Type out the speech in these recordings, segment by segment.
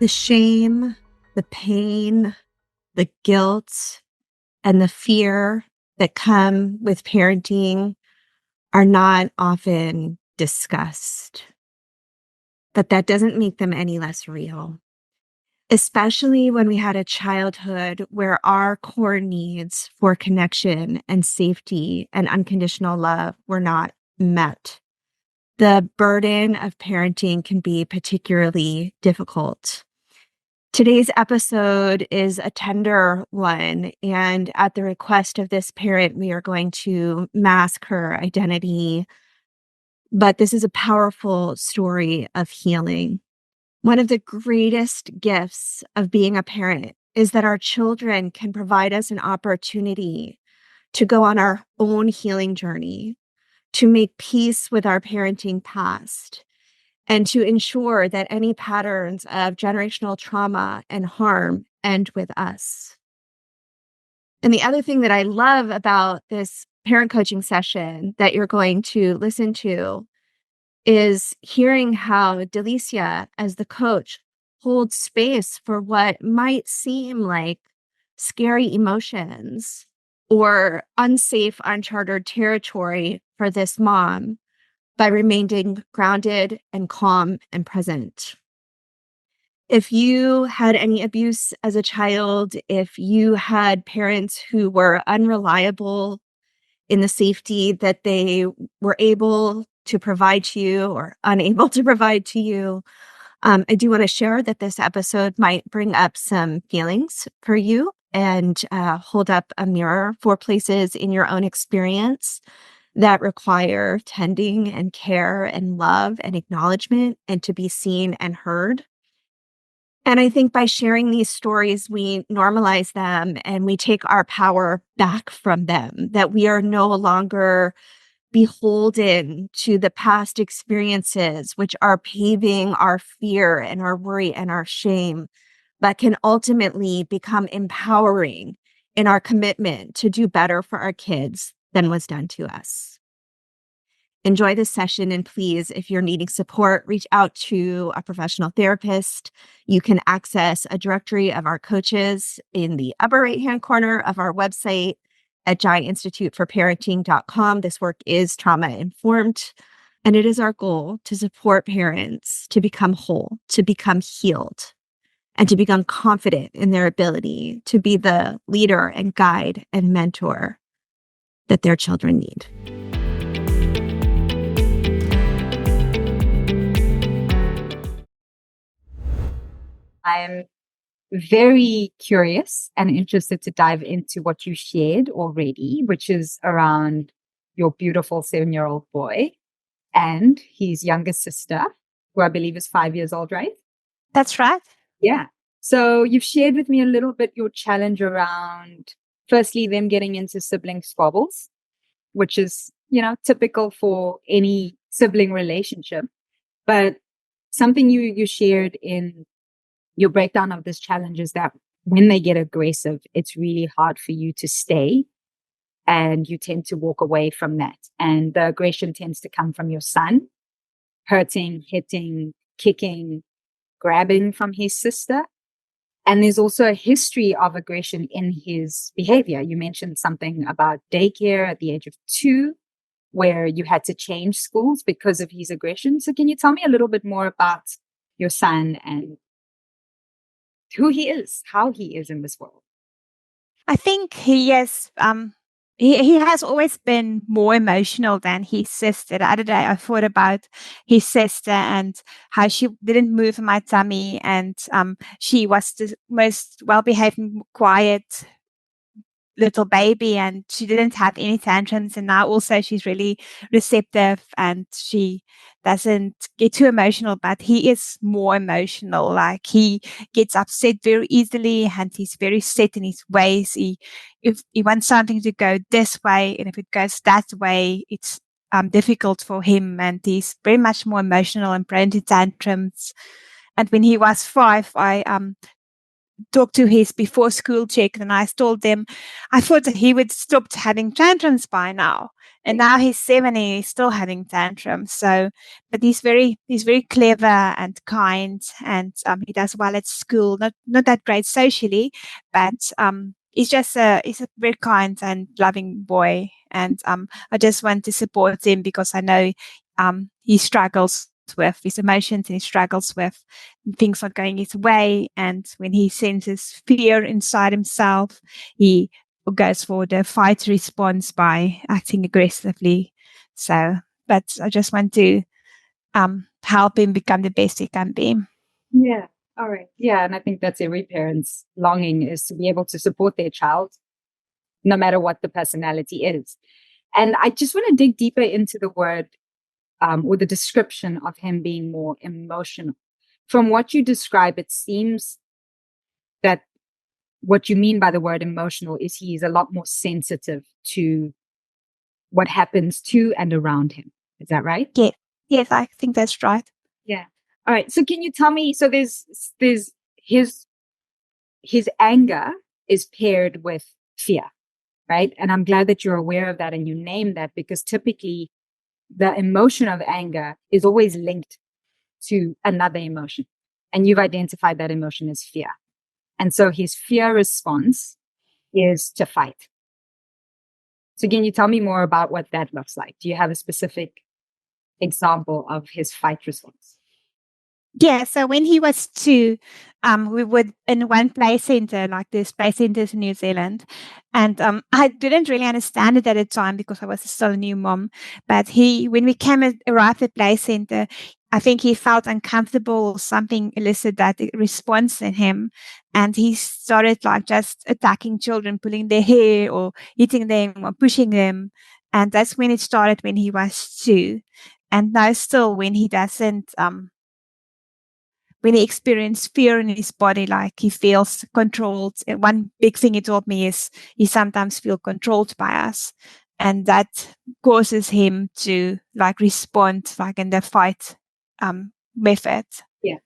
The shame, the pain, the guilt, and the fear that come with parenting are not often discussed, but that doesn't make them any less real, especially when we had a childhood where our core needs for connection and safety and unconditional love were not met. The burden of parenting can be particularly difficult. Today's episode is a tender one, and at the request of this parent, we are going to mask her identity. But this is a powerful story of healing. One of the greatest gifts of being a parent is that our children can provide us an opportunity to go on our own healing journey, to make peace with our parenting past, and to ensure that any patterns of generational trauma and harm end with us. And the other thing that I love about this parent coaching session that you're going to listen to is hearing how Delicia, as the coach, holds space for what might seem like scary emotions or unsafe, uncharted territory for this mom by remaining grounded and calm and present. If you had any abuse as a child, if you had parents who were unreliable in the safety that they were able to provide to you or unable to provide to you, I do want to share that this episode might bring up some feelings for you and hold up a mirror for places in your own experience that require tending and care and love and acknowledgement and to be seen and heard. And I think by sharing these stories, we normalize them and we take our power back from them, that we are no longer beholden to the past experiences, which are paving our fear and our worry and our shame, but can ultimately become empowering in our commitment to do better for our kids than was done to us. Enjoy this session, and please, if you're needing support, reach out to a professional therapist. You can access a directory of our coaches in the upper right-hand corner of our website at giantinstituteforparenting.com. This work is trauma-informed, and it is our goal to support parents to become whole, to become healed, and to become confident in their ability to be the leader and guide and mentor that their children need. I'm very curious and interested to dive into what you shared already, which is around your beautiful 7-year-old boy and his younger sister, who I believe is 5 years old, right? That's right. Yeah. So you've shared with me a little bit your challenge around, firstly, them getting into sibling squabbles, which is, typical for any sibling relationship. But something you shared in your breakdown of this challenge is that when they get aggressive, it's really hard for you to stay and you tend to walk away from that. And the aggression tends to come from your son, hurting, hitting, kicking, grabbing from his sister. And there's also a history of aggression in his behavior. You mentioned something about daycare at the age of 2, where you had to change schools because of his aggression. So can you tell me a little bit more about your son and who he is, how he is in this world? I think he is, he has always been more emotional than his sister. The other day I thought about his sister and how she didn't move in my tummy, and she was the most well-behaved, quiet little baby, and she didn't have any tantrums. And now also she's really receptive and she doesn't get too emotional, but he is more emotional. Like, he gets upset very easily and he's very set in his ways. If he wants something to go this way, and if it goes that way, it's difficult for him, and he's very much more emotional and prone to tantrums. And when he was 5, I talked to his before school check, and I told them I thought that he would stop having tantrums by now. And now he's 7 and he's still having tantrums. So, but he's very clever and kind, and he does well at school. Not that great socially, but he's a very kind and loving boy. And I just want to support him because I know he struggles with his emotions, and he struggles with things not going his way. And when he senses fear inside himself, he goes for the fight response by acting aggressively. So, but I just want to help him become the best he can be. Yeah. All right. Yeah. And I think that's every parent's longing, is to be able to support their child, no matter what the personality is. And I just want to dig deeper into the word or the description of him being more emotional. From what you describe, it seems that what you mean by the word emotional is he's a lot more sensitive to what happens to and around him. Is that right? Yeah. Yes, I think that's right. Yeah. All right. So can you tell me, so there's his anger is paired with fear, right? And I'm glad that you're aware of that and you name that, because typically the emotion of anger is always linked to another emotion. And you've identified that emotion as fear. And so his fear response is to fight. So can you tell me more about what that looks like? Do you have a specific example of his fight response? Yeah, so when he was 2, we would in one play center, like there's play centers in New Zealand, and I didn't really understand it at the time because I was still a new mom. But when we arrived at play center, I think he felt uncomfortable or something elicited that response in him, and he started like just attacking children, pulling their hair or hitting them or pushing them, and that's when it started when he was 2, and now still when he doesn't when he experiences fear in his body, like he feels controlled. And one big thing he told me is he sometimes feels controlled by us. And that causes him to like respond like in the fight method. Yeah.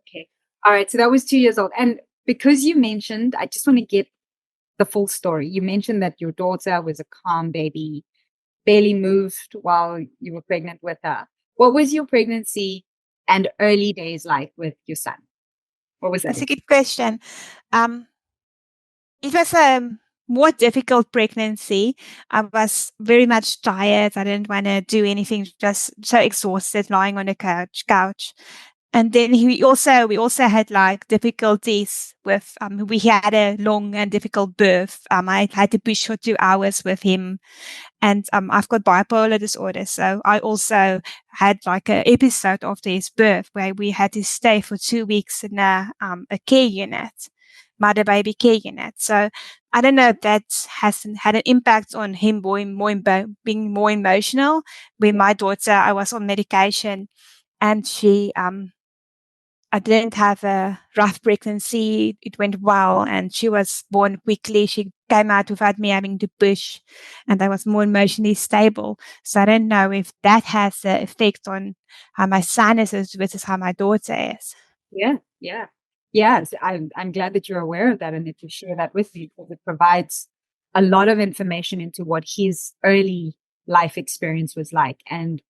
Okay. All right. So that was 2 years old. And because you mentioned, I just want to get the full story. You mentioned that your daughter was a calm baby, barely moved while you were pregnant with her. What was your pregnancy and early days like with your son? What was that That's a like? good question. Um, it was a more difficult pregnancy. I was very much tired. I didn't want to do anything, just so exhausted lying on the couch. And then we also had like difficulties with, we had a long and difficult birth. I had to push for 2 hours with him, and I've got bipolar disorder. So I also had like an episode after his birth where we had to stay for 2 weeks in a care unit, mother baby care unit. So I don't know if that has had an impact on him being more emotional. With my daughter, I was on medication, and I didn't have a rough pregnancy. It went well, and she was born quickly. She came out without me having to push, and I was more emotionally stable. So I don't know if that has an effect on how my son is versus how my daughter is. Yeah. Yeah. Yes. I'm glad that you're aware of that and that you share that with me, because it provides a lot of information into what his early life experience was like. And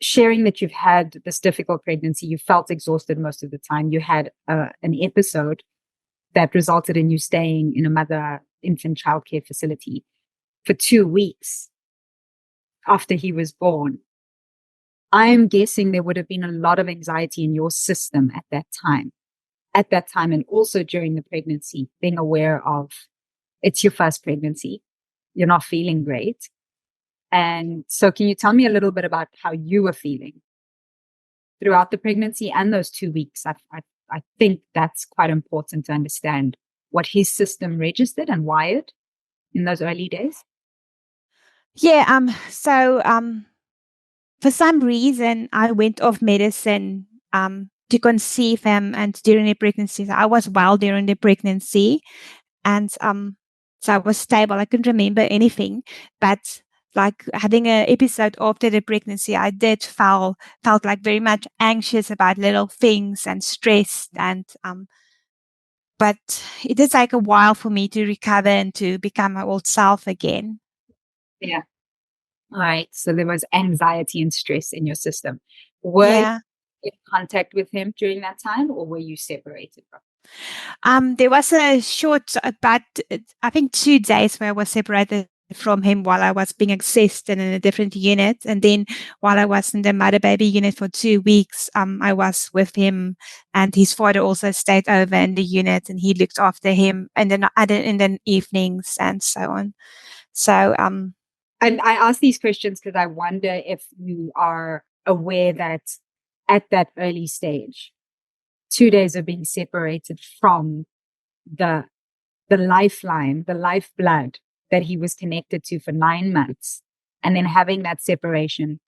sharing that you've had this difficult pregnancy, you felt exhausted most of the time. You had an episode that resulted in you staying in a mother infant childcare facility for 2 weeks after he was born. I'm guessing there would have been a lot of anxiety in your system at that time. And also during the pregnancy, being aware of it's your first pregnancy, you're not feeling great. And so, can you tell me a little bit about how you were feeling throughout the pregnancy and those 2 weeks? I think that's quite important to understand what his system registered and wired in those early days. Yeah. For some reason, I went off medicine to conceive him, and during the pregnancy, I was well during the pregnancy, and so I was stable. I couldn't remember anything, but like having an episode after the pregnancy, I did felt like very much anxious about little things and stressed, and but it did take a while for me to recover and to become my old self again. Yeah. All right. So there was anxiety and stress in your system. Were you in contact with him during that time, or were you separated from him? There was a short, about I think 2 days where I was separated from him while I was being assessed and in a different unit, and then while I was in the mother baby unit for 2 weeks, I was with him, and his father also stayed over in the unit, and he looked after him, and then in the evenings and so on. So And I ask these questions because I wonder if you are aware that at that early stage, 2 days of being separated from the lifeline, the lifeblood that he was connected to for 9 months, and then having that separation,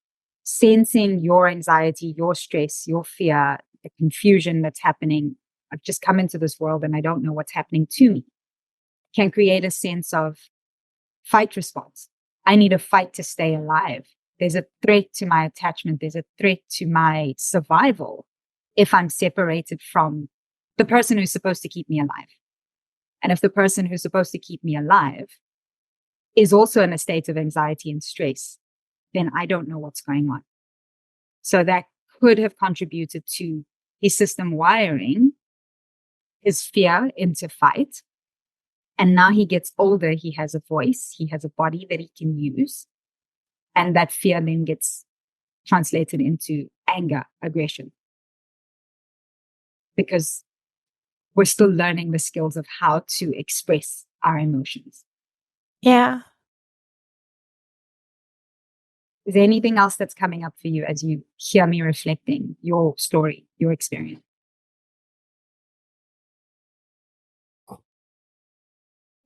sensing your anxiety, your stress, your fear, the confusion that's happening. I've just come into this world and I don't know what's happening to me, can create a sense of fight response. I need a fight to stay alive. There's a threat to my attachment. There's a threat to my survival if I'm separated from the person who's supposed to keep me alive. And if the person who's supposed to keep me alive is also in a state of anxiety and stress, then I don't know what's going on. So that could have contributed to his system wiring his fear into fight. And now he gets older, he has a voice, he has a body that he can use. And that fear then gets translated into anger, aggression. Because we're still learning the skills of how to express our emotions. yeah. Is there anything else that's coming up for you as you hear me reflecting your story, your experience?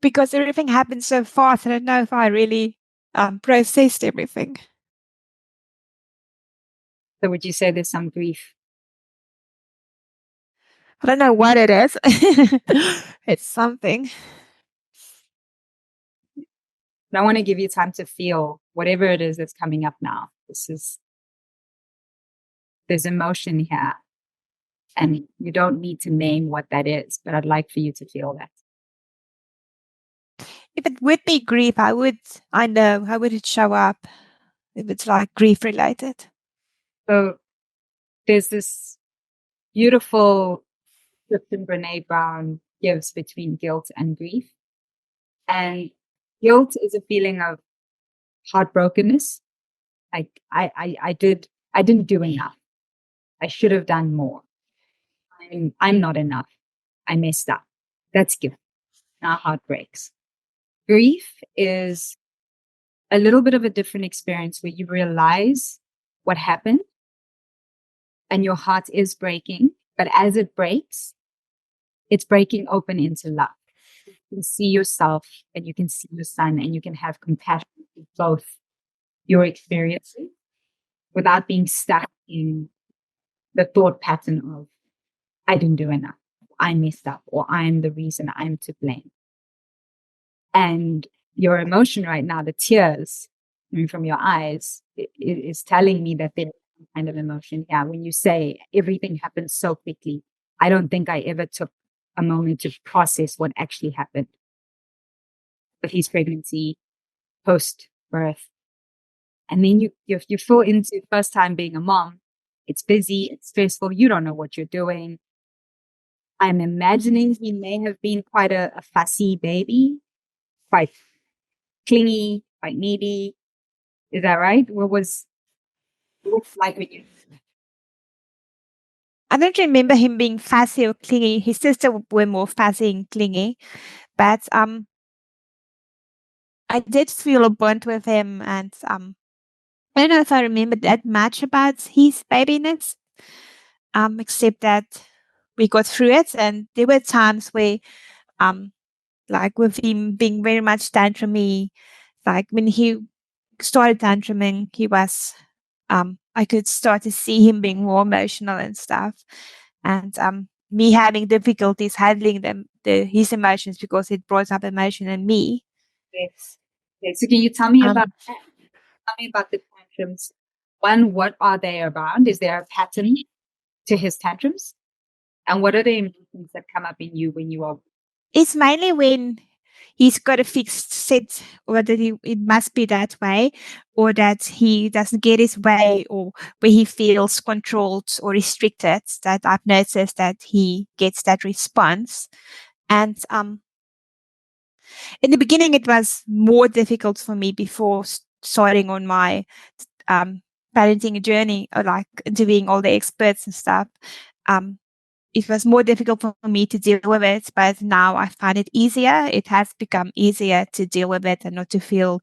Because everything happened so fast, I don't know if I really processed everything. So would you say there's some grief? I don't know what it is. It's something. I want to give you time to feel whatever it is that's coming up now. There's emotion here. And you don't need to name what that is, but I'd like for you to feel that. If it would be grief, I know, how would it show up if it's like grief related? So there's this beautiful description Brene Brown gives between guilt and grief. And guilt is a feeling of heartbrokenness. Like I didn't do enough. I should have done more. I'm not enough. I messed up. That's guilt. Now heart breaks. Grief is a little bit of a different experience where you realize what happened and your heart is breaking. But as it breaks, it's breaking open into love. You can see yourself and you can see your son and you can have compassion for both your experiences without being stuck in the thought pattern of, I didn't do enough, I messed up, or I'm the reason, I'm to blame. And your emotion right now, the tears from your eyes, it is telling me that there's some kind of emotion here. When you say everything happened so quickly, I don't think I ever took a moment to process what actually happened with his pregnancy, post birth. And then you fall into first time being a mom. It's busy, it's stressful, you don't know what you're doing. I'm imagining he may have been quite a fussy baby, quite clingy, quite needy. Is that right? What was it looks like when you? I don't remember him being fussy or clingy. His sister were more fussy and clingy, but I did feel a bond with him, and I don't know if I remember that much about his babiness, except that we got through it, and there were times where, like with him being very much tantrumy, like when he started tantruming, he was, I could start to see him being more emotional and stuff, and me having difficulties handling his emotions because it brought up emotion in me. Yes. Okay, so can you tell me about Um, that? Tell me about the tantrums. One, what are they around? Is there a pattern to his tantrums? And what are the emotions that come up in you when you are? It's mainly when he's got a fixed set, or that it must be that way, or that he doesn't get his way, or where he feels controlled or restricted, that I've noticed that he gets that response. And in the beginning, it was more difficult for me before starting on my um, parenting journey, or like interviewing all the experts and stuff. Um, it was more difficult for me to deal with it, but now I find it easier. It has become easier to deal with it and not to feel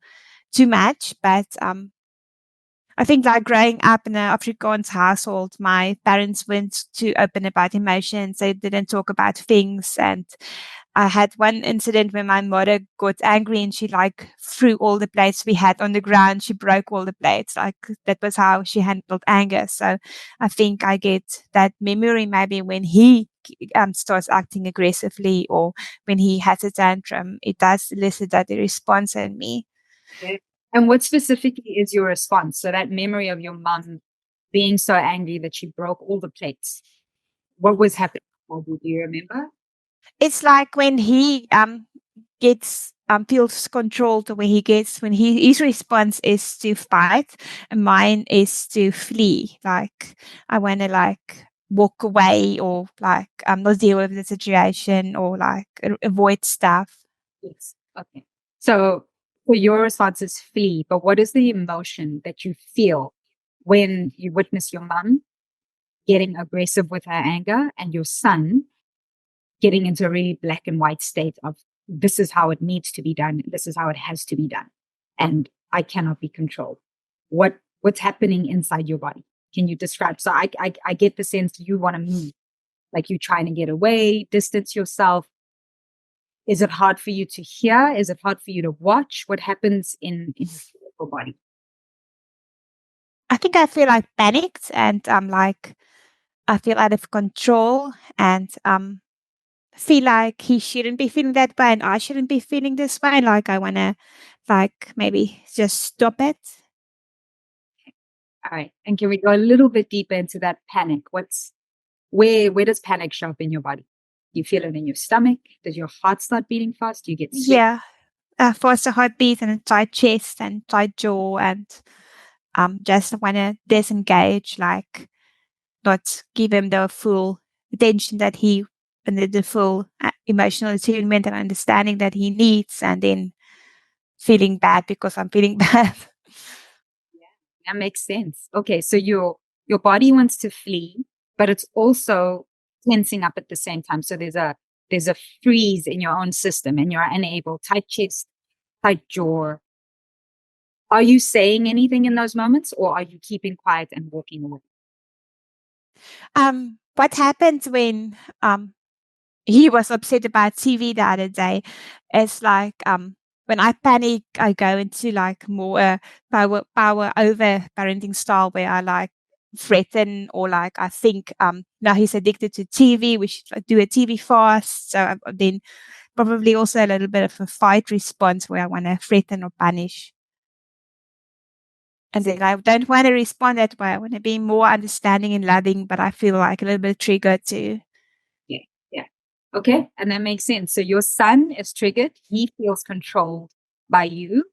too much. But I think like growing up in an Afrikaans household, my parents weren't too open about emotions. They didn't talk about things. And I had one incident where my mother got angry and she like threw all the plates we had on the ground. She broke all the plates. Like that was how she handled anger. So I think I get that memory maybe when he starts acting aggressively, or when he has a tantrum, it does elicit that response in me. Okay. And what specifically is your response? So that memory of your mom being so angry that she broke all the plates. What was happening? Do you remember? It's like when he gets feels controlled, or when his response is to fight and mine is to flee. Like I want to like walk away, or like not deal with the situation, or like avoid stuff. Yes. Okay. So your response is flee, but what is the emotion that you feel when you witness your mom getting aggressive with her anger and your son getting into a really black and white state of this is how it needs to be done, this is how it has to be done, and I cannot be controlled? What's happening inside your body? Can you describe? So I get the sense you want to move, like you're trying to get away, distance yourself. Is it hard for you to hear? Is it hard for you to watch? What happens in your physical body? I think I feel like panicked, and like I feel out of control, and feel like he shouldn't be feeling that way and I shouldn't be feeling this way. Like I want to like maybe just stop it. All right. And can we go a little bit deeper into that panic? Where does panic show up in your body? You feel it in your stomach? Does your heart start beating fast? Do you get sweat? Yeah. Faster heartbeat and a tight chest and tight jaw, and just want to disengage, like not give him the full attention that he and the full emotional attunement and understanding that he needs, and then feeling bad because I'm feeling bad. That makes sense. Okay, so your body wants to flee, but it's also tensing up at the same time. So there's a freeze in your own system and you're unable, tight chest, tight jaw. Are you saying anything in those moments, or are you keeping quiet and walking away? What happened when he was upset about TV the other day is like when I panic, I go into like more power over parenting style, where I like threaten, or like I think now he's addicted to TV, we should like, do a TV fast. So then probably also a little bit of a fight response where I want to threaten or punish. And then I don't want to respond that way. I want to be more understanding and loving, but I feel like a little bit triggered too. Yeah, yeah. Okay, and that makes sense. So your son is triggered. He feels controlled by you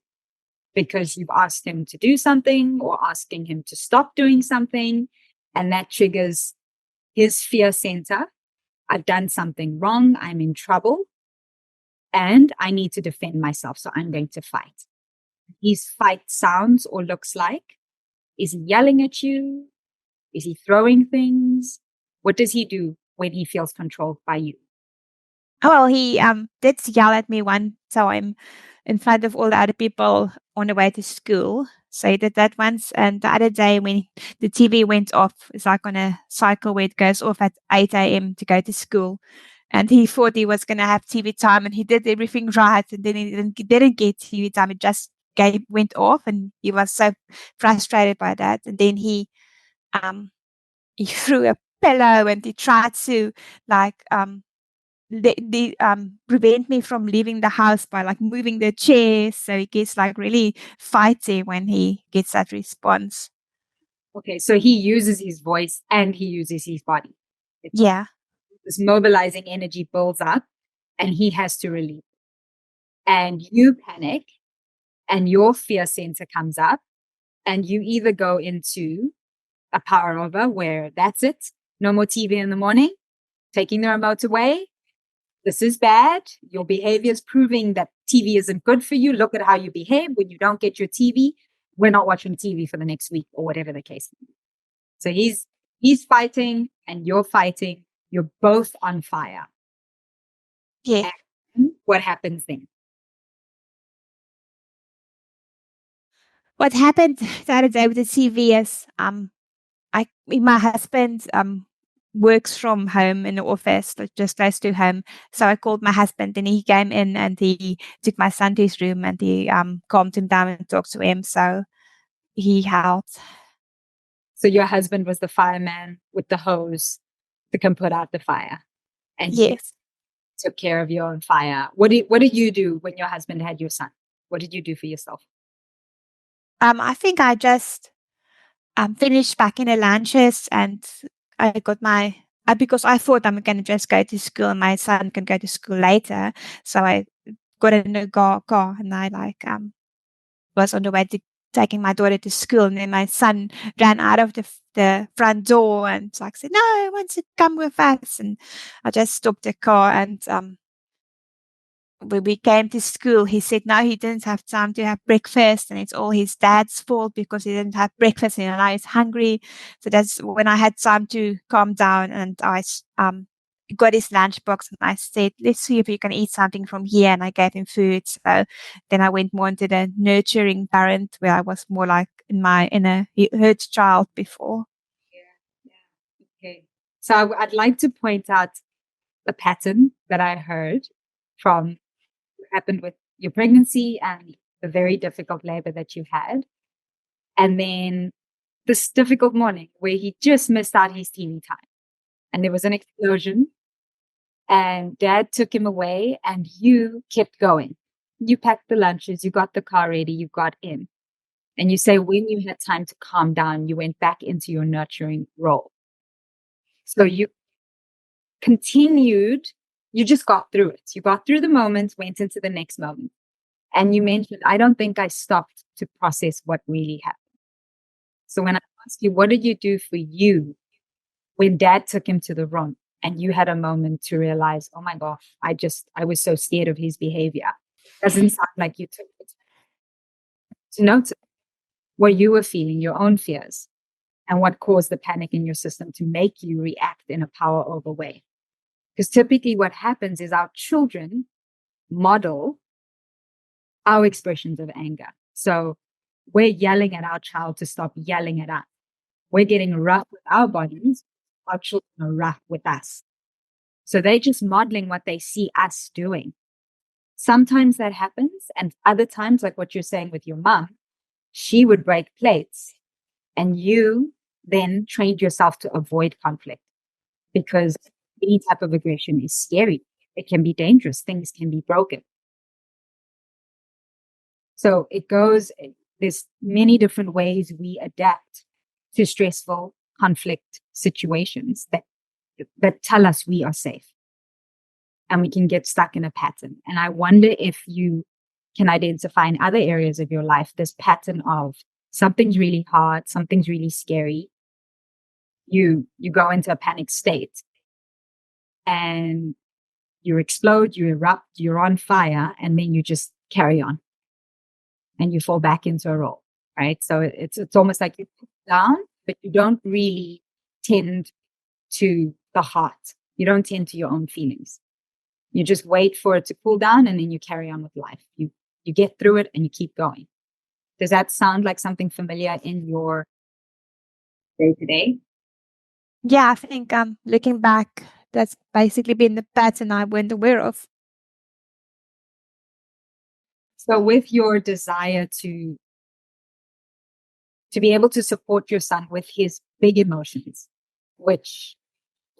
because you've asked him to do something or asking him to stop doing something. And that triggers his fear center. I've done something wrong. I'm in trouble and I need to defend myself. So I'm going to fight. His fight sounds or looks like, is he yelling at you? Is he throwing things? What does he do when he feels controlled by you? Well, he did yell at me one time in front of all the other people on the way to school. So he did that once. And the other day when the TV went off, it's like on a cycle where it goes off at 8 a.m. to go to school. And he thought he was going to have TV time, and he did everything right. And then he didn't get TV time. It just went off, and he was so frustrated by that. And then he threw a pillow, and he tried to like they prevent me from leaving the house by like moving the chairs. So he gets like really fighty when he gets that response. Okay, so he uses his voice and he uses his body. Yeah. This mobilizing energy builds up and he has to release. And you panic and your fear center comes up and you either go into a power over where that's it, no more TV in the morning, taking the remote away. This is bad. Your behavior is proving that TV isn't good for you. Look at how you behave when you don't get your TV. We're not watching TV for the next week or whatever the case may be. So he's fighting and you're fighting. You're both on fire. Yeah. And what happens then? What happened the other day with the TV is my husband works from home in the office, like just close to home. So I called my husband and he came in and he took my son to his room and he calmed him down and talked to him. So he helped. So your husband was the fireman with the hose to come put out the fire. And you Yes. took care of your own fire. What did you do when your husband had your son? What did you do for yourself? I think I just finished packing the lunches and I got my because I thought I'm going to just go to school and my son can go to school later. So I got in a car and I was on the way to taking my daughter to school, and then my son ran out of the front door and like said, "No, I want to come with us." And I just stopped the car, and when we came to school, he said no, he didn't have time to have breakfast, and it's all his dad's fault because he didn't have breakfast, and now he's hungry. So that's when I had time to calm down, and I got his lunchbox and I said, let's see if you can eat something from here. And I gave him food. So then I went more into the nurturing parent where I was more like in a hurt child before. Yeah. Okay. So I'd like to point out a pattern that I heard from what happened with your pregnancy and the very difficult labor that you had. And then this difficult morning where he just missed out his TV time. And there was an explosion and dad took him away and you kept going. You packed the lunches, you got the car ready, you got in. And you say when you had time to calm down, you went back into your nurturing role. So you continued, you just got through it. You got through the moment, went into the next moment. And you mentioned, I don't think I stopped to process what really happened. So when I ask you, what did you do for you when dad took him to the room and you had a moment to realize, oh my gosh, I was so scared of his behavior. Doesn't sound like you took it to notice what you were feeling, your own fears, and what caused the panic in your system to make you react in a power over way. Because typically what happens is our children model our expressions of anger. So we're yelling at our child to stop yelling at us. We're getting rough with our bodies. Our children are rough with us. So they're just modeling what they see us doing. Sometimes that happens. And other times, like what you're saying with your mom, she would break plates and you then trained yourself to avoid conflict because any type of aggression is scary. It can be dangerous. Things can be broken. So it goes, there's many different ways we adapt to stressful conflict situations that tell us we are safe and we can get stuck in a pattern. And I wonder if you can identify in other areas of your life this pattern of something's really hard, something's really scary. You go into a panic state and you explode, you erupt, you're on fire, and then you just carry on and you fall back into a role, right? So it's almost like you put down, but you don't really tend to the heart. You don't tend to your own feelings. You just wait for it to cool down and then you carry on with life. You get through it and you keep going. Does that sound like something familiar in your day to day? Yeah, I think looking back, that's basically been the pattern I weren't aware of. So with your desire to be able to support your son with his big emotions, which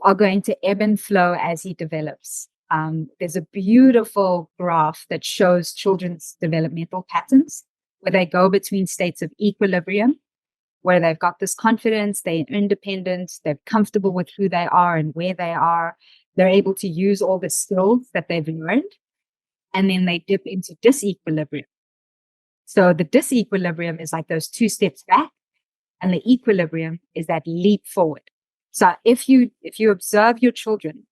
are going to ebb and flow as he develops, There's a beautiful graph that shows children's developmental patterns where they go between states of equilibrium, where they've got this confidence, they're independent, they're comfortable with who they are and where they are. They're able to use all the skills that they've learned, and then they dip into disequilibrium. So the disequilibrium is like those 2 steps back, and the equilibrium is that leap forward. So if you observe your children,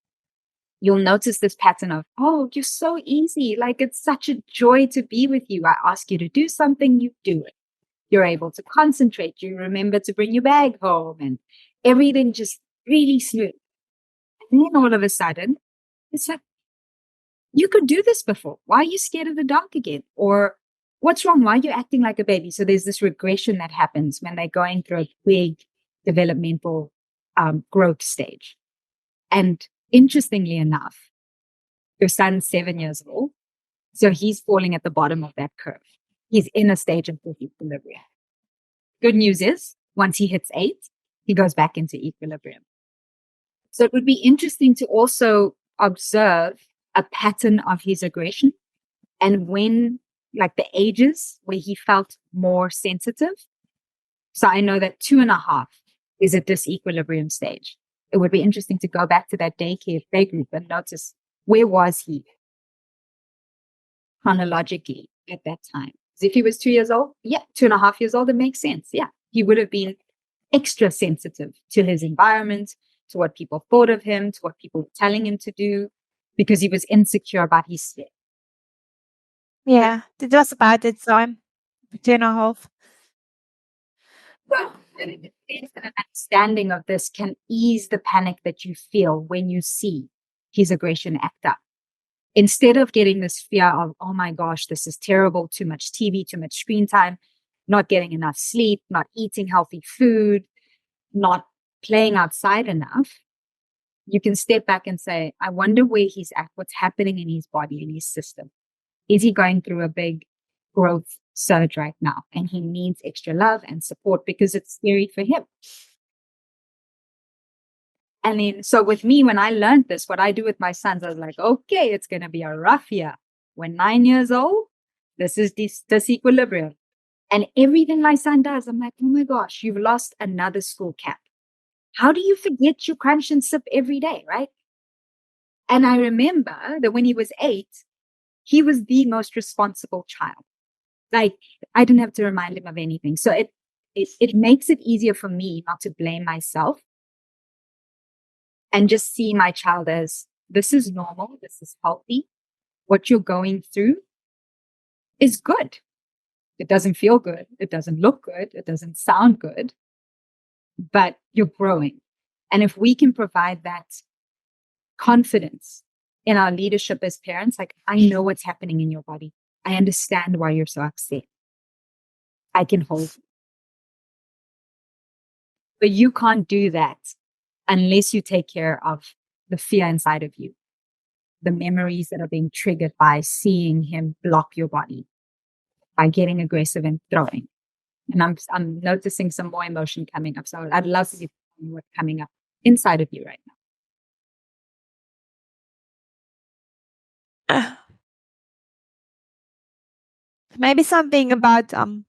you'll notice this pattern of, oh, you're so easy. Like, it's such a joy to be with you. I ask you to do something, you do it. You're able to concentrate. You remember to bring your bag home, and everything just really smooth. And then all of a sudden, it's like, you could do this before. Why are you scared of the dark again? Or what's wrong? Why are you acting like a baby? So there's this regression that happens when they're going through a big developmental growth stage. And interestingly enough, your son's 7 years old, so he's falling at the bottom of that curve. He's in a stage of disequilibrium. Good news is, once he hits 8, he goes back into equilibrium. So it would be interesting to also observe a pattern of his aggression, and when, like, the ages where he felt more sensitive. So I know that 2.5 is a disequilibrium stage. It would be interesting to go back to that daycare play group and notice, where was he chronologically at that time? If he was 2 years old, 2.5 years old, it makes sense. Yeah, he would have been extra sensitive to his environment, to what people thought of him, to what people were telling him to do, because he was insecure about his step. Yeah, it was about that time, 2.5. Well, an understanding of this can ease the panic that you feel when you see his aggression act up. Instead of getting this fear of, oh my gosh, this is terrible, too much TV, too much screen time, not getting enough sleep, not eating healthy food, not playing outside enough, you can step back and say, I wonder where he's at, what's happening in his body, in his system. Is he going through a big growth surge right now? And he needs extra love and support because it's scary for him. And then, so with me, when I learned this, what I do with my sons, I was like, okay, it's going to be a rough year. When 9 years old, this is disequilibrium. And everything my son does, I'm like, oh my gosh, you've lost another school cap. How do you forget you crunch and sip every day, right? And I remember that when he was 8, he was the most responsible child. Like, I didn't have to remind him of anything. So it makes it easier for me not to blame myself and just see my child as, this is normal, this is healthy. What you're going through is good. It doesn't feel good. It doesn't look good. It doesn't sound good, but you're growing. And if we can provide that confidence in our leadership as parents, like, I know what's happening in your body. I understand why you're so upset. I can hold you. But you can't do that unless you take care of the fear inside of you, the memories that are being triggered by seeing him block your body, by getting aggressive and throwing. And I'm noticing some more emotion coming up. So I'd love to see what's coming up inside of you right now. Maybe something about when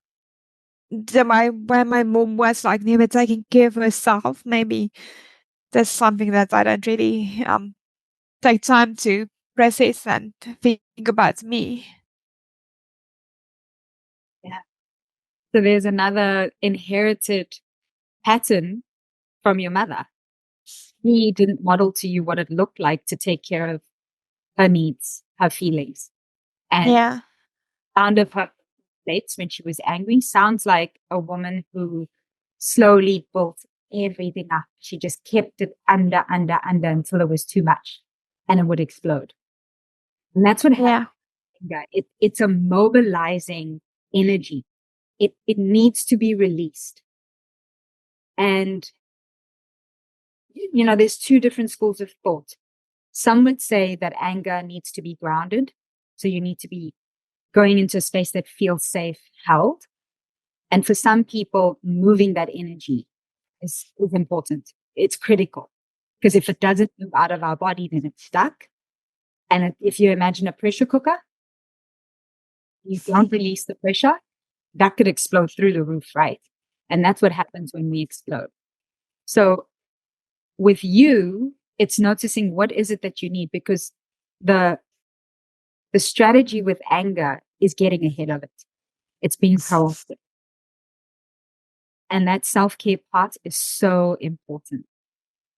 my mom was like never taking care of herself. Maybe that's something that I don't really take time to process and think about me. Yeah. So there's another inherited pattern from your mother. He didn't model to you what it looked like to take care of her needs, her feelings. And sound of her plates when she was angry sounds like a woman who slowly built everything up. She just kept it under until it was too much and it would explode. And that's what happened. It's a mobilizing energy. It needs to be released. And, you know, there's 2 different schools of thought. Some would say that anger needs to be grounded. So you need to be going into a space that feels safe, held. And for some people, moving that energy is important. It's critical, because if it doesn't move out of our body, then it's stuck. And if you imagine a pressure cooker, you don't release the pressure, that could explode through the roof, right? And that's what happens when we explode. So with you, it's noticing what is it that you need, because the strategy with anger is getting ahead of it. It's being proactive. And that self-care part is so important,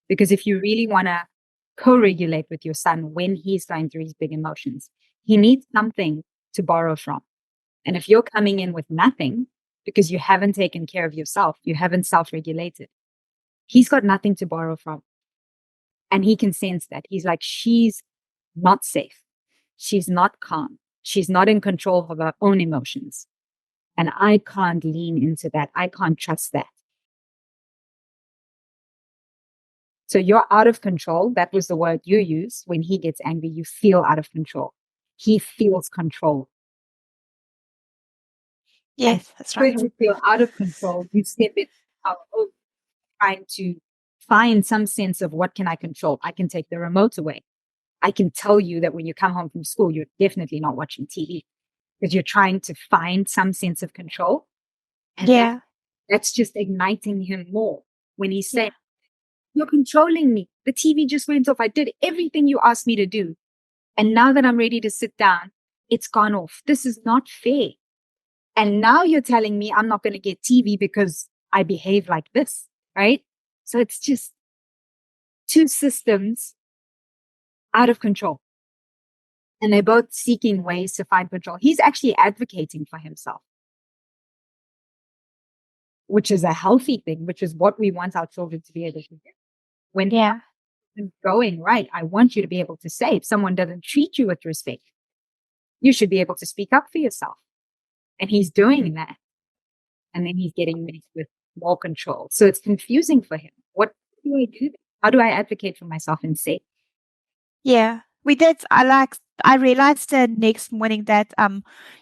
because if you really want to co-regulate with your son when he's going through his big emotions, he needs something to borrow from. And if you're coming in with nothing because you haven't taken care of yourself, you haven't self-regulated, he's got nothing to borrow from. And he can sense that. He's like, she's not safe. She's not calm. She's not in control of her own emotions. And I can't lean into that. I can't trust that. So you're out of control. That was the word you use. When he gets angry, you feel out of control. He feels control. Yes, that's right. When you feel out of control, you step in trying to find some sense of what can I control. I can take the remote away. I can tell you that when you come home from school, you're definitely not watching TV, because you're trying to find some sense of control. And Yeah. that's just igniting him more when he's saying, you're controlling me. The TV just went off. I did everything you asked me to do. And now that I'm ready to sit down, it's gone off. This is not fair. And now you're telling me I'm not going to get TV because I behave like this, right? So it's just two systems out of control. And they're both seeking ways to find control. He's actually advocating for himself, which is a healthy thing, which is what we want our children to be able to do. When it's going right, I want you to be able to say, if someone doesn't treat you with respect, you should be able to speak up for yourself. And he's doing that. And then he's getting mixed with more control. So it's confusing for him. What do I do? How do I advocate for myself and say? Yeah, we did. I realized the next morning that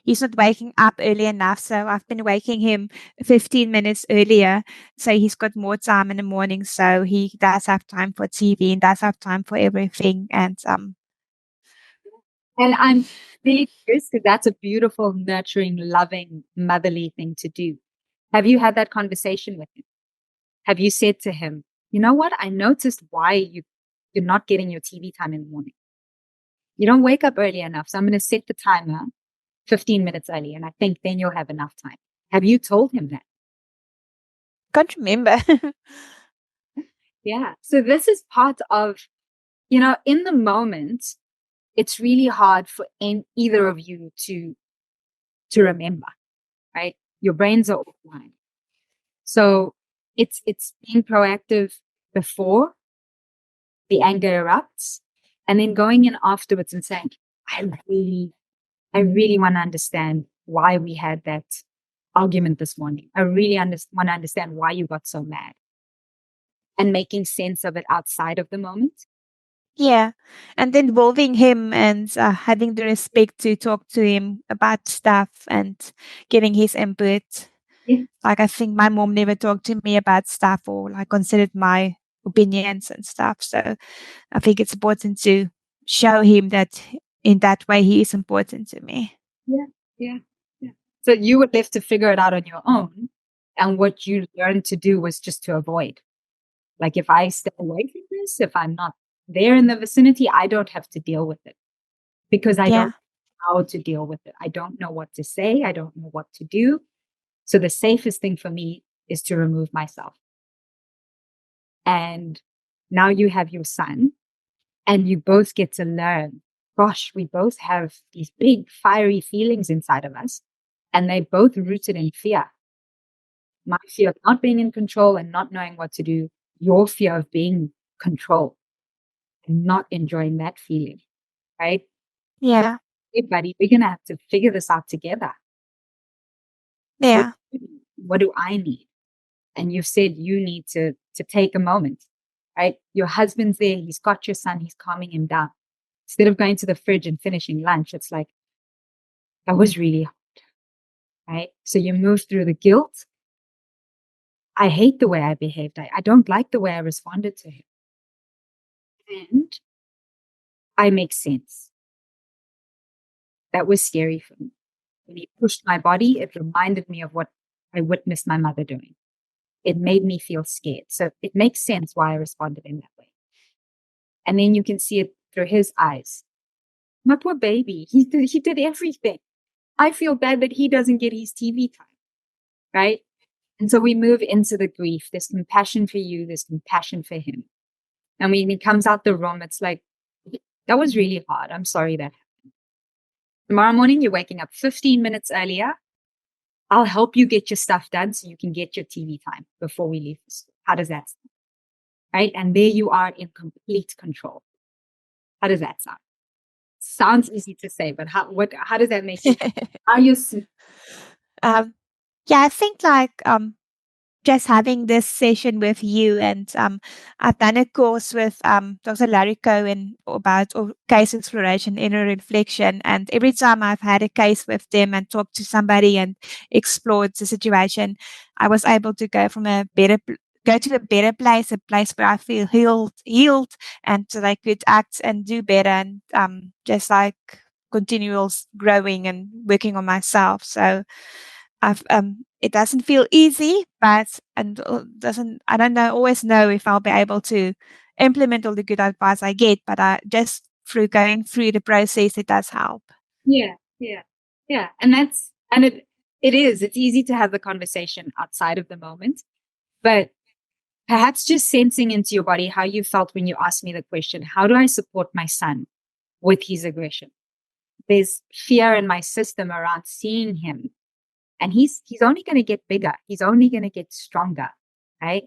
he's not waking up early enough, so I've been waking him 15 minutes earlier, so he's got more time in the morning, so he does have time for TV and does have time for everything. And I'm really curious, because that's a beautiful, nurturing, loving, motherly thing to do. Have you had that conversation with him? Have you said to him, you know what? I noticed why you're not getting your TV time in the morning. You don't wake up early enough. So I'm going to set the timer 15 minutes early. And I think then you'll have enough time. Have you told him that? can't remember. Yeah. So this is part of, in the moment, it's really hard for either of you to remember, right? Your brains are offline. So it's being proactive before the anger erupts, and then going in afterwards and saying, I really want to understand why we had that argument this morning. I really want to understand why you got so mad, and making sense of it outside of the moment. Yeah, and involving him and having the respect to talk to him about stuff and getting his input. Yeah. Like, I think my mom never talked to me about stuff or like considered my opinions and stuff. So I think it's important to show him that in that way he is important to me. Yeah. So you were left to figure it out on your own. And what you learned to do was just to avoid. Like, if I step away from this, if I'm not there in the vicinity, I don't have to deal with it, because I don't know how to deal with it. I don't know what to say. I don't know what to do. So the safest thing for me is to remove myself. And now you have your son, and you both get to learn, gosh, we both have these big fiery feelings inside of us, and they both rooted in fear. My fear of not being in control and not knowing what to do, your fear of being controlled and not enjoying that feeling, right? Yeah. Hey, buddy, we're going to have to figure this out together. Yeah. What do I need? And you've said you need to take a moment, right? Your husband's there. He's got your son. He's calming him down. Instead of going to the fridge and finishing lunch, it's like, that was really hard, right? So you move through the guilt. I hate the way I behaved. I don't like the way I responded to him. And I make sense. That was scary for me. When he pushed my body, it reminded me of what I witnessed my mother doing. It made me feel scared. So it makes sense why I responded in that way. And then you can see it through his eyes. My poor baby, he did everything. I feel bad that he doesn't get his TV time, right? And so we move into the grief. There's compassion for you. There's compassion for him. And when he comes out the room, it's like, that was really hard. I'm sorry that happened. Tomorrow morning, you're waking up 15 minutes earlier. I'll help you get your stuff done so you can get your TV time before we leave the school. How does that sound? Right? And there you are in complete control. How does that sound? Sounds easy to say, but how does that make you? Are you? Yeah, I think just having this session with you, and I've done a course with Dr. Larry Cohen about case exploration, inner reflection, and every time I've had a case with them and talked to somebody and explored the situation, I was able to go from go to a better place, a place where I feel healed, and so I could act and do better, and just like continual growing and working on myself. So it doesn't feel easy, but I don't always know if I'll be able to implement all the good advice I get, but just through going through the process, it does help. Yeah. And it's easy to have the conversation outside of the moment, but perhaps just sensing into your body how you felt when you asked me the question, how do I support my son with his aggression? There's fear in my system around seeing him. And he's only going to get bigger. He's only going to get stronger, right?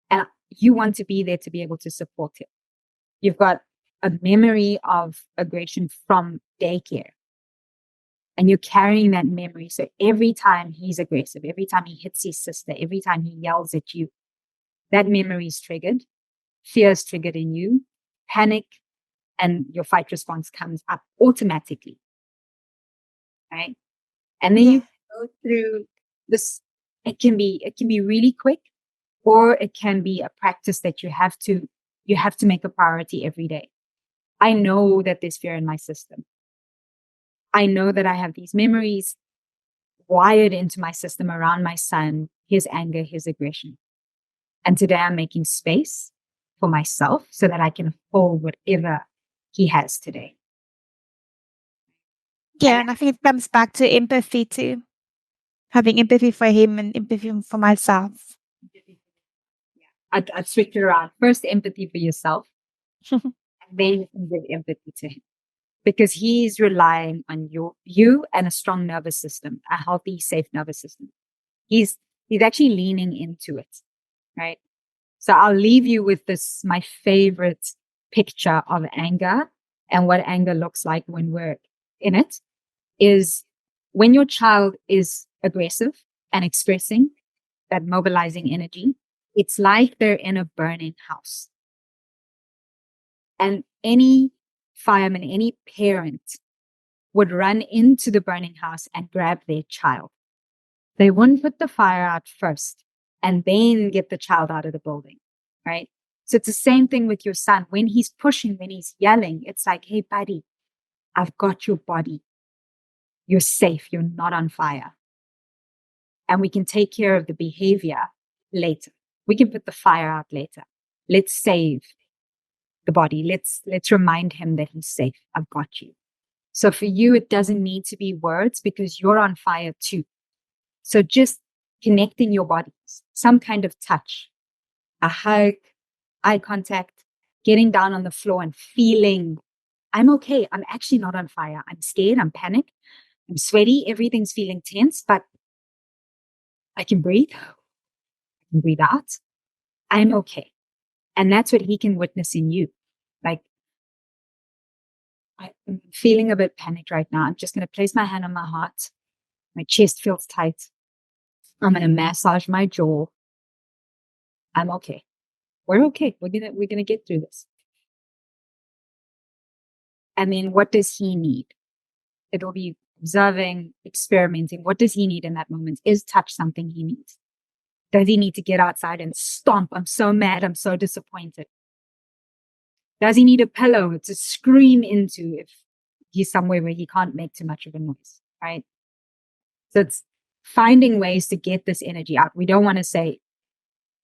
And you want to be there to be able to support him. You've got a memory of aggression from daycare. And you're carrying that memory. So every time he's aggressive, every time he hits his sister, every time he yells at you, that memory is triggered. Fear is triggered in you. Panic and your fight response comes up automatically, right? And then you go through this. It can be really quick, or it can be a practice that you have to make a priority every day. I know that there's fear in my system. I know that I have these memories wired into my system around my son, his anger, his aggression. And today I'm making space for myself so that I can hold whatever he has today. Yeah, and I think it comes back to empathy too. Having empathy for him and empathy for myself. I'd switch it around. First, empathy for yourself, and then you can give empathy to him. Because he's relying on you and a strong nervous system, a healthy, safe nervous system. He's actually leaning into it, right? So I'll leave you with this, my favorite picture of anger and what anger looks like when we're in it is when your child is aggressive and expressing that mobilizing energy, it's like they're in a burning house. And any fireman, any parent would run into the burning house and grab their child. They wouldn't put the fire out first and then get the child out of the building, right? So it's the same thing with your son. When he's pushing, when he's yelling, it's like, hey, buddy, I've got your body. You're safe. You're not on fire. And we can take care of the behavior later. We can put the fire out later. Let's save the body. Let's remind him that he's safe. I've got you. So for you, it doesn't need to be words because you're on fire too. So just connecting your bodies, some kind of touch, a hug, eye contact, getting down on the floor and feeling, I'm okay. I'm actually not on fire. I'm scared. I'm panicked. I'm sweaty. Everything's feeling tense, but I can breathe. I can breathe out. I'm okay. And that's what he can witness in you. Like, I'm feeling a bit panicked right now. I'm just going to place my hand on my heart. My chest feels tight. I'm going to massage my jaw. I'm okay. We're okay. We're going to get through this. And then what does he need? It'll be observing, experimenting. What does he need in that moment? Is touch something he needs? Does he need to get outside and stomp? I'm so mad. I'm so disappointed. Does he need a pillow to scream into if he's somewhere where he can't make too much of a noise, right? So it's finding ways to get this energy out. We don't want to say,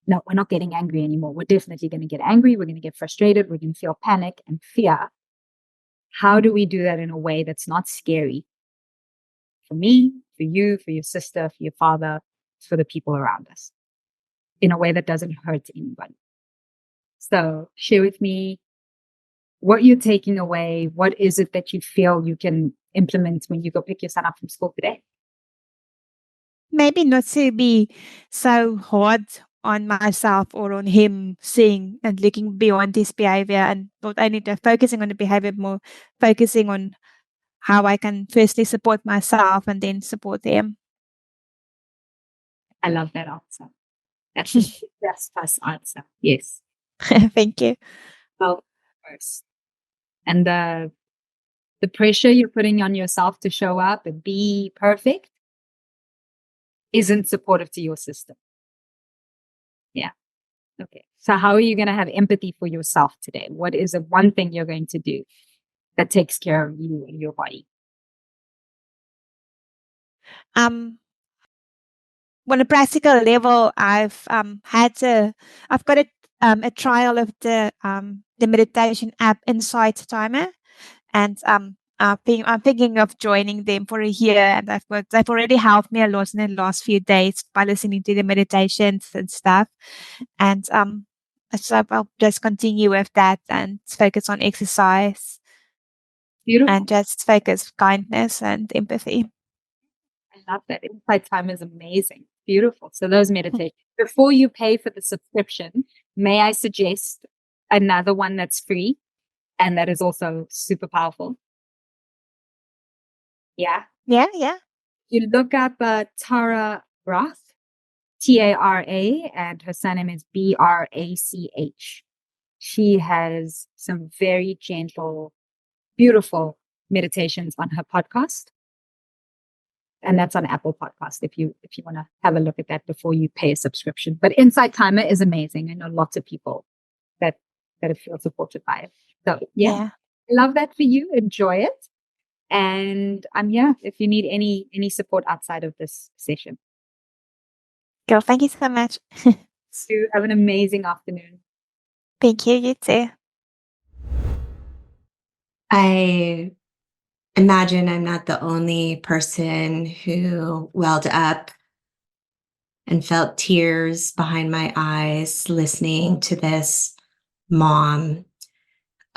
no, we're not getting angry anymore. We're definitely going to get angry. We're going to get frustrated. We're going to feel panic and fear. How do we do that in a way that's not scary for me, for you, for your sister, for your father, for the people around us, in a way that doesn't hurt anybody? So share with me what you're taking away. What is it that you feel you can implement when you go pick your son up from school today? Maybe not to be so hard on myself or on him, seeing and looking beyond his behavior, and not only focusing on the behavior, more focusing on how I can firstly support myself and then support him. I love that answer. That's the best first answer. Yes. Thank you. Well, first. And the pressure you're putting on yourself to show up and be perfect isn't supportive to your system. Yeah. Okay. So how are you going to have empathy for yourself today? What is the one thing you're going to do that takes care of you and your body? On a practical level, I've got a trial of the meditation app Insight Timer, and I'm thinking of joining them for a year, and they've already helped me a lot in the last few days by listening to the meditations and stuff, and so I'll just continue with that and focus on exercise. Beautiful. And just focus kindness and empathy. I love that. Insight Time is amazing. Beautiful. So those meditations. Before you pay for the subscription, may I suggest another one that's free and that is also super powerful? Yeah. Yeah. You look up Tara Brach, Tara, and her surname is Brach. She has some very gentle, beautiful meditations on her podcast. And that's on Apple Podcast if you want to have a look at that before you pay a subscription. But Insight Timer is amazing. I know lots of people that feel supported by it. So yeah. Love that for you. Enjoy it. And I'm here if you need any support outside of this session. Girl, thank you so much. Sue, have an amazing afternoon. Thank you. You too. I imagine I'm not the only person who welled up and felt tears behind my eyes listening to this mom.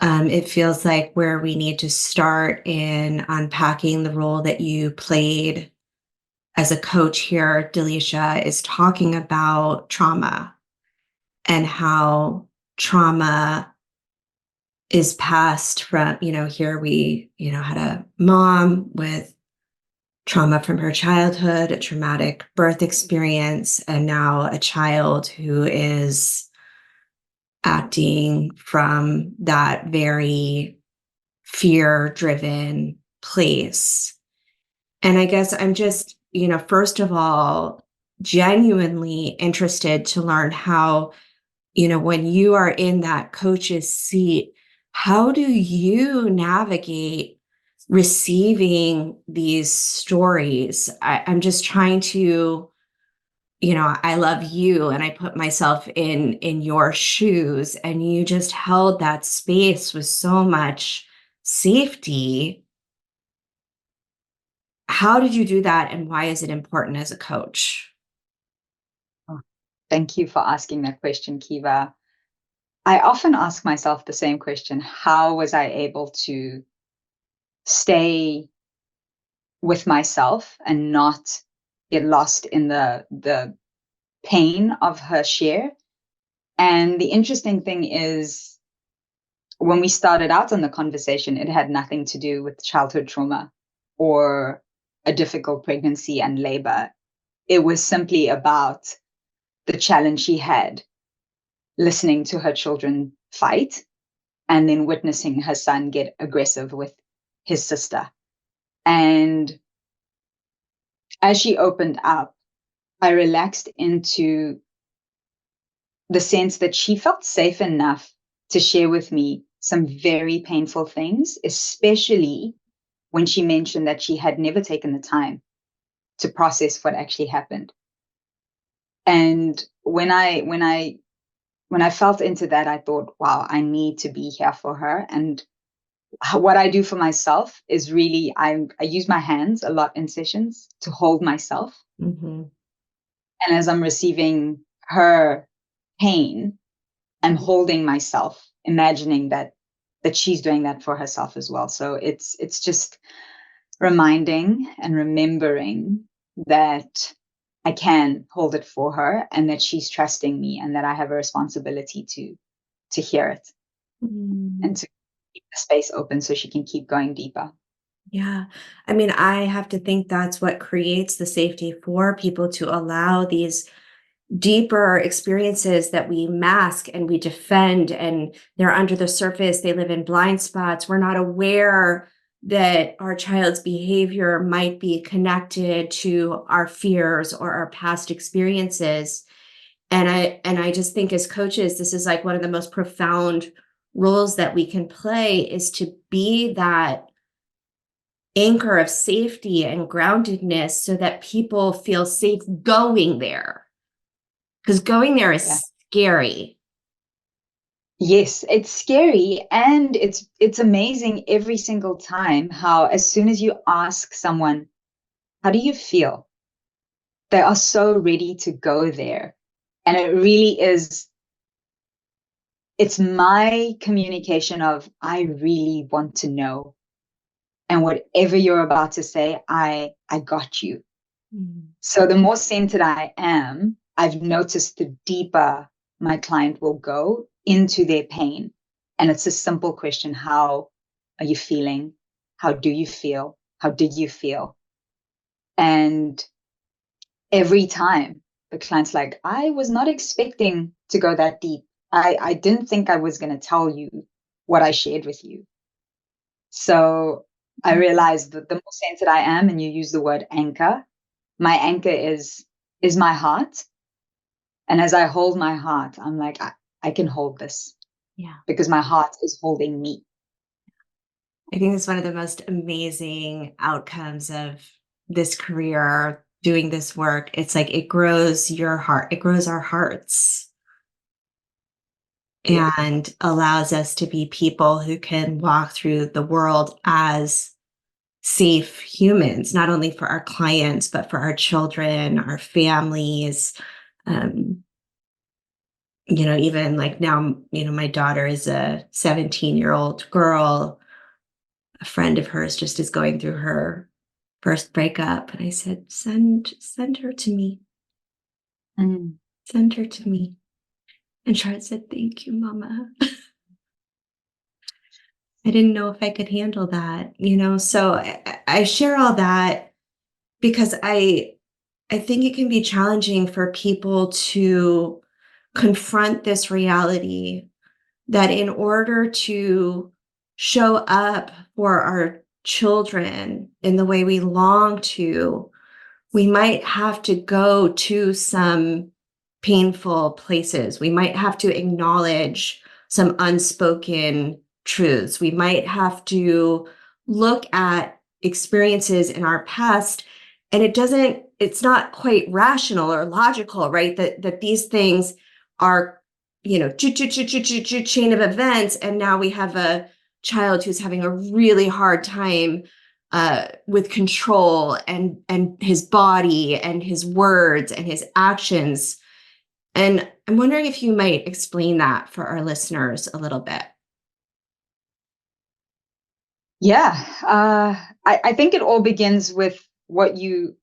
It feels like where we need to start in unpacking the role that you played as a coach here, Delisha, is talking about trauma and how trauma is passed from, here we, had a mom with trauma from her childhood, a traumatic birth experience, and now a child who is acting from that very fear-driven place. And I guess I'm just, first of all, genuinely interested to learn how, when you are in that coach's seat, how do you navigate receiving these stories? I'm just trying to, I love you and I put myself in your shoes, and you just held that space with so much safety. How did you do that, and why is it important as a coach? Oh, thank you for asking that question, Kiva. I often ask myself the same question. How was I able to stay with myself and not get lost in the pain of her share? And the interesting thing is, when we started out on the conversation, it had nothing to do with childhood trauma or a difficult pregnancy and labor. It was simply about the challenge she had listening to her children fight and then witnessing her son get aggressive with his sister. And as she opened up, I relaxed into the sense that she felt safe enough to share with me some very painful things, especially when she mentioned that she had never taken the time to process what actually happened. And when I felt into that, I thought, wow, I need to be here for her. And what I do for myself is really, I use my hands a lot in sessions to hold myself. Mm-hmm. And as I'm receiving her pain, I'm holding myself, imagining that she's doing that for herself as well. So it's just reminding and remembering that I can hold it for her, and that she's trusting me, and that I have a responsibility to hear it and to keep the space open so she can keep going deeper. Yeah. I mean, I have to think that's what creates the safety for people to allow these deeper experiences that we mask and we defend, and they're under the surface. They live in blind spots. We're not aware that our child's behavior might be connected to our fears or our past experiences. And I just think as coaches, this is like one of the most profound roles that we can play, is to be that anchor of safety and groundedness so that people feel safe going there. Because going there is scary. Yes, it's scary, and it's amazing every single time how, as soon as you ask someone, how do you feel? They are so ready to go there. And it really is, it's my communication of, I really want to know. And whatever you're about to say, I got you. Mm. So the more centered I am, I've noticed the deeper my client will go into their pain. And it's a simple question. How are you feeling? How do you feel? How did you feel? And every time the client's like, I was not expecting to go that deep. I didn't think I was going to tell you what I shared with you. So I realized that the more centered I am, and you use the word anchor, my anchor is my heart. And as I hold my heart, I'm like, I can hold this. Yeah. Because my heart is holding me. I think it's one of the most amazing outcomes of this career, doing this work. It's like it grows your heart, it grows our hearts, and allows us to be people who can walk through the world as safe humans, not only for our clients, but for our children, our families. Um, Even like now, my daughter is a 17-year-old girl. A friend of hers just is going through her first breakup. And I said, send her to me. Send her to me. And Charlotte said, thank you, Mama. I didn't know if I could handle that, So I share all that because I think it can be challenging for people to confront this reality that in order to show up for our children in the way we long to, we might have to go to some painful places. We might have to acknowledge some unspoken truths. We might have to look at experiences in our past, and it's not quite rational or logical, right? That these things are, chain of events. And now we have a child who's having a really hard time with control and his body and his words and his actions. And I'm wondering if you might explain that for our listeners a little bit. Yeah, I think it all begins with what you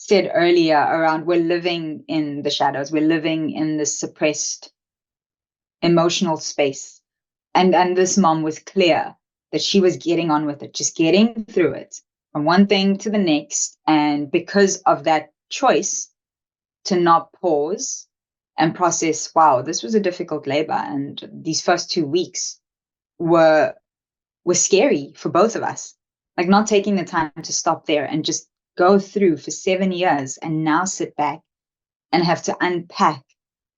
said earlier around, we're living in the shadows. We're living in this suppressed emotional space. And this mom was clear that she was getting on with it, just getting through it from one thing to the next. And because of that choice to not pause and process, wow, this was a difficult labor. And these first 2 weeks were scary for both of us. Like not taking the time to stop there and just go through for 7 years and now sit back and have to unpack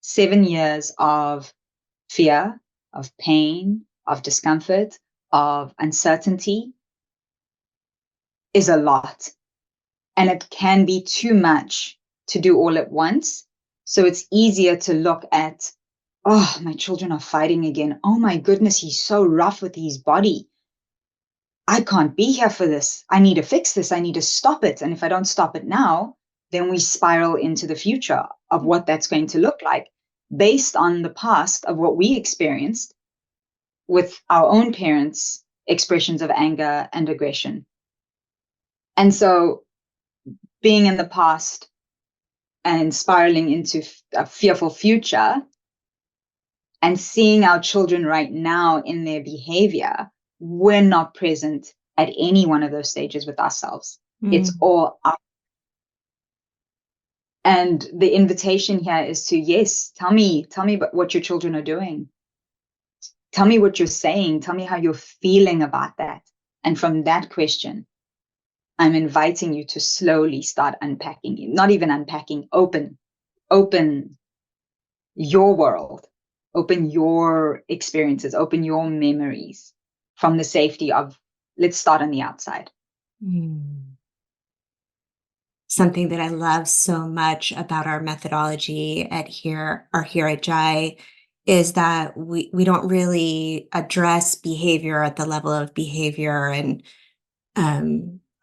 7 years of fear, of pain, of discomfort, of uncertainty. is a lot, and it can be too much to do all at once. So it's easier to look at, oh, my children are fighting again. Oh my goodness, he's so rough with his body. I can't be here for this. I need to fix this. I need to stop it. And if I don't stop it now, then we spiral into the future of what that's going to look like based on the past of what we experienced with our own parents' expressions of anger and aggression. And so being in the past and spiraling into a fearful future and seeing our children right now in their behavior, we're not present at any one of those stages with ourselves. It's all up. And the invitation here is to, yes, tell me what your children are doing. Tell me what you're saying. Tell me how you're feeling about that. And from that question, I'm inviting you to slowly start unpacking, not even unpacking, open your world, open your experiences, open your memories from the safety of, let's start on the outside. Something that I love so much about our methodology here at Jai is that we don't really address behavior at the level of behavior and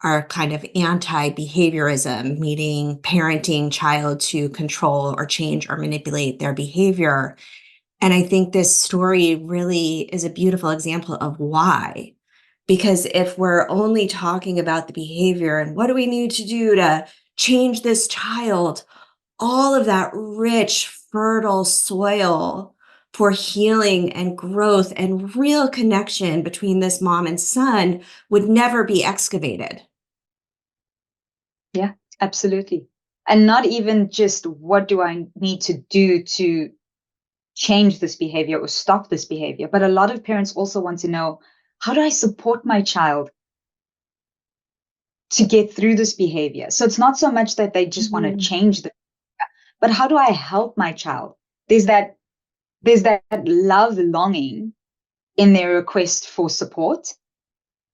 are kind of anti-behaviorism, meaning parenting child to control or change or manipulate their behavior. And I think this story really is a beautiful example of why. Because if we're only talking about the behavior and what do we need to do to change this child, all of that rich, fertile soil for healing and growth and real connection between this mom and son would never be excavated. Yeah, absolutely. And not even just what do I need to do to change this behavior or stop this behavior, but a lot of parents also want to know, how do I support my child to get through this behavior? So it's not so much that they just want to change the behavior, but how do I help my child? There's that love longing in their request for support.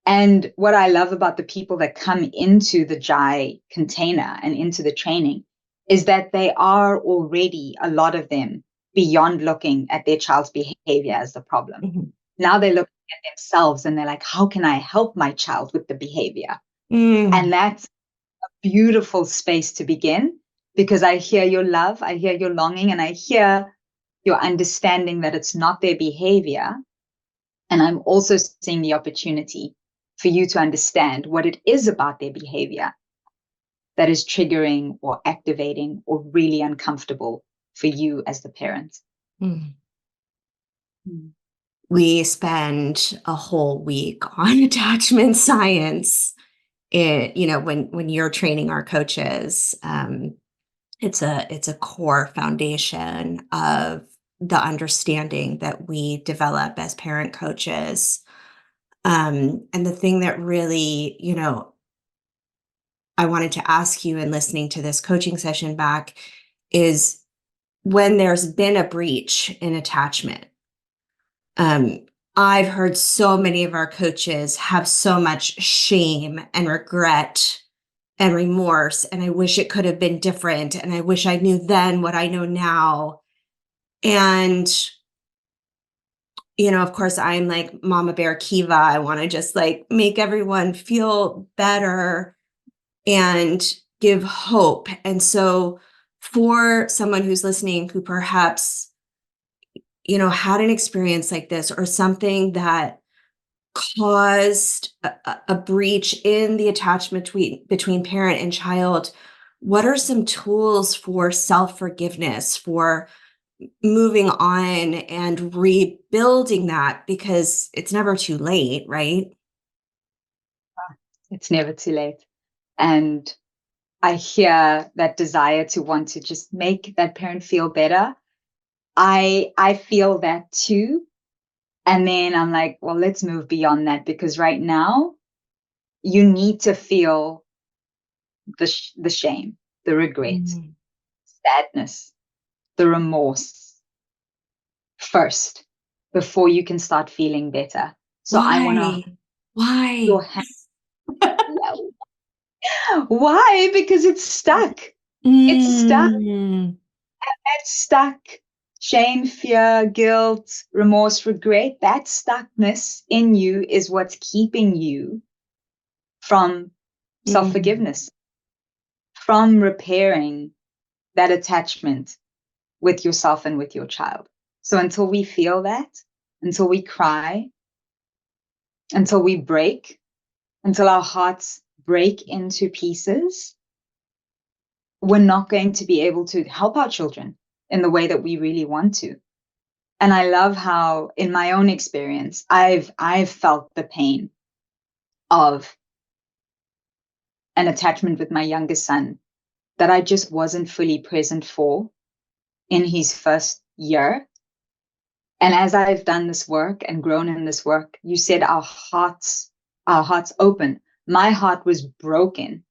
And what I love about the people that come into the Jai container and into the training is that they are already, a lot of them, beyond looking at their child's behavior as the problem. Now they're looking at themselves and they're like, how can I help my child with the behavior? And that's a beautiful space to begin, because I hear your love, I hear your longing, and I hear your understanding that it's not their behavior. And I'm also seeing the opportunity for you to understand what it is about their behavior that is triggering or activating or really uncomfortable for you as the parent. We spend a whole week on attachment science. When you're training our coaches, it's a core foundation of the understanding that we develop as parent coaches. And the thing that really, I wanted to ask you in listening to this coaching session back is when there's been a breach in attachment. I've heard so many of our coaches have so much shame and regret and remorse, and I wish it could have been different, and I wish I knew then what I know now. And of course, I'm like Mama Bear Kiva. I want to just like make everyone feel better and give hope. And so for someone who's listening who perhaps, had an experience like this or something that caused a breach in the attachment between parent and child, what are some tools for self-forgiveness, for moving on and rebuilding that? Because it's never too late, right? It's never too late. And I hear that desire to want to just make that parent feel better. I feel that too. And then I'm like, well, let's move beyond that, because right now you need to feel the shame, the regret, sadness, the remorse first before you can start feeling better. So I want to Why? your hand. Why? Because it's stuck. It's stuck. Mm. It's stuck. Shame, fear, guilt, remorse, regret, that stuckness in you is what's keeping you from self-forgiveness, from repairing that attachment with yourself and with your child. So until we feel that, until we cry, until we break, until our hearts break into pieces, we're not going to be able to help our children in the way that we really want to. And I love how, in my own experience, I've felt the pain of an attachment with my youngest son that I just wasn't fully present for in his first year. And as I've done this work and grown in this work, you said our hearts open. My heart was broken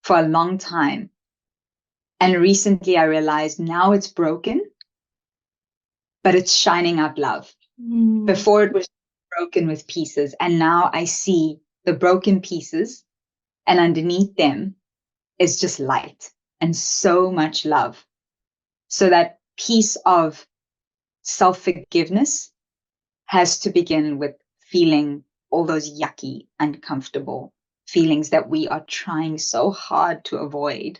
for a long time. And recently I realized now it's broken, but it's shining out love. Before it was broken with pieces. And now I see the broken pieces, and underneath them is just light and so much love. So that piece of self-forgiveness has to begin with feeling all those yucky, uncomfortable feelings that we are trying so hard to avoid,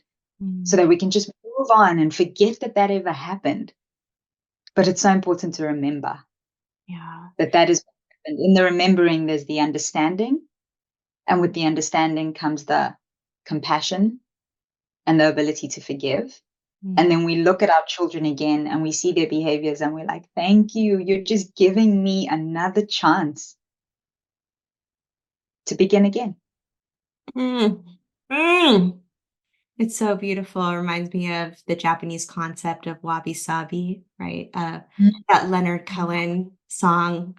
so that we can just move on and forget that that ever happened. But it's so important to remember that is what happened. In the remembering, there's the understanding. And with the understanding comes the compassion and the ability to forgive. And then we look at our children again and we see their behaviors and we're like, thank you. You're just giving me another chance to begin again. Mm. Mm. It's so beautiful. It reminds me of the Japanese concept of wabi-sabi, right? That Leonard Cohen song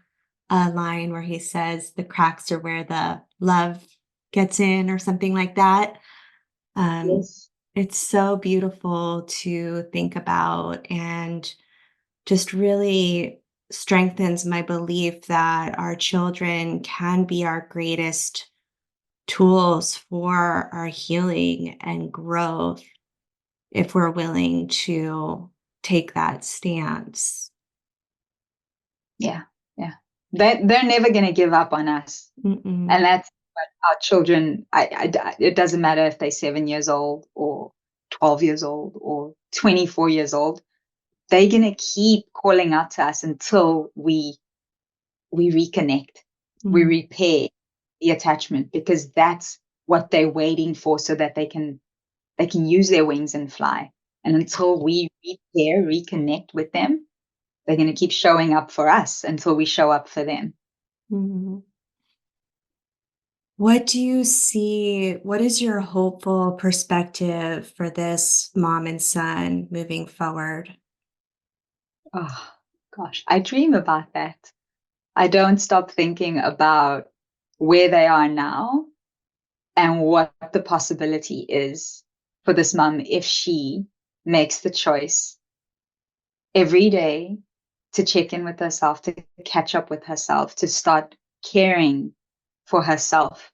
line where he says the cracks are where the love gets in or something like that. Yes. It's so beautiful to think about, and just really strengthens my belief that our children can be our greatest tools for our healing and growth if we're willing to take that stance. Yeah. Yeah. They're never going to give up on us. Mm-mm. And that's what our children, it doesn't matter if they're 7 years old or 12 years old or 24 years old. They're going to keep calling out to us until we reconnect, we repair the attachment, because that's what they're waiting for, so that they can use their wings and fly. And until we repair, reconnect with them, they're going to keep showing up for us until we show up for them. Mhm. What do you see? What is your hopeful perspective for this mom and son moving forward? Oh, gosh, I dream about that. I don't stop thinking about where they are now and what the possibility is for this mom if she makes the choice every day to check in with herself, to catch up with herself, to start caring for herself.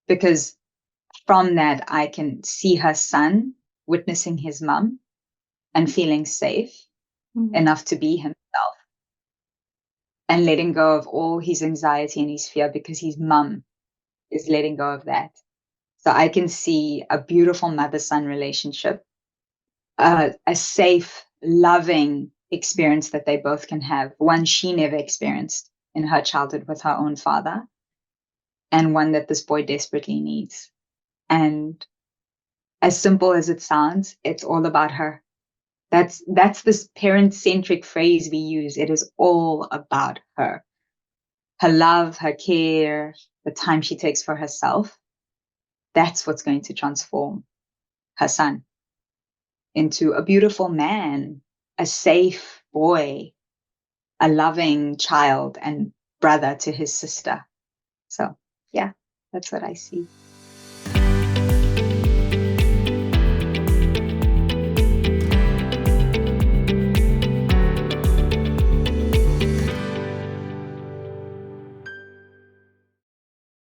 Because from that, I can see her son witnessing his mom and feeling safe enough to be himself, and letting go of all his anxiety and his fear, because his mom is letting go of that. So I can see a beautiful mother-son relationship, a safe, loving experience that they both can have, one she never experienced in her childhood with her own father, and one that this boy desperately needs. And as simple as it sounds, it's all about her. That's this parent-centric phrase we use. It is all about her. Her love, her care, the time she takes for herself. That's what's going to transform her son into a beautiful man, a safe boy, a loving child and brother to his sister. So, yeah, that's what I see.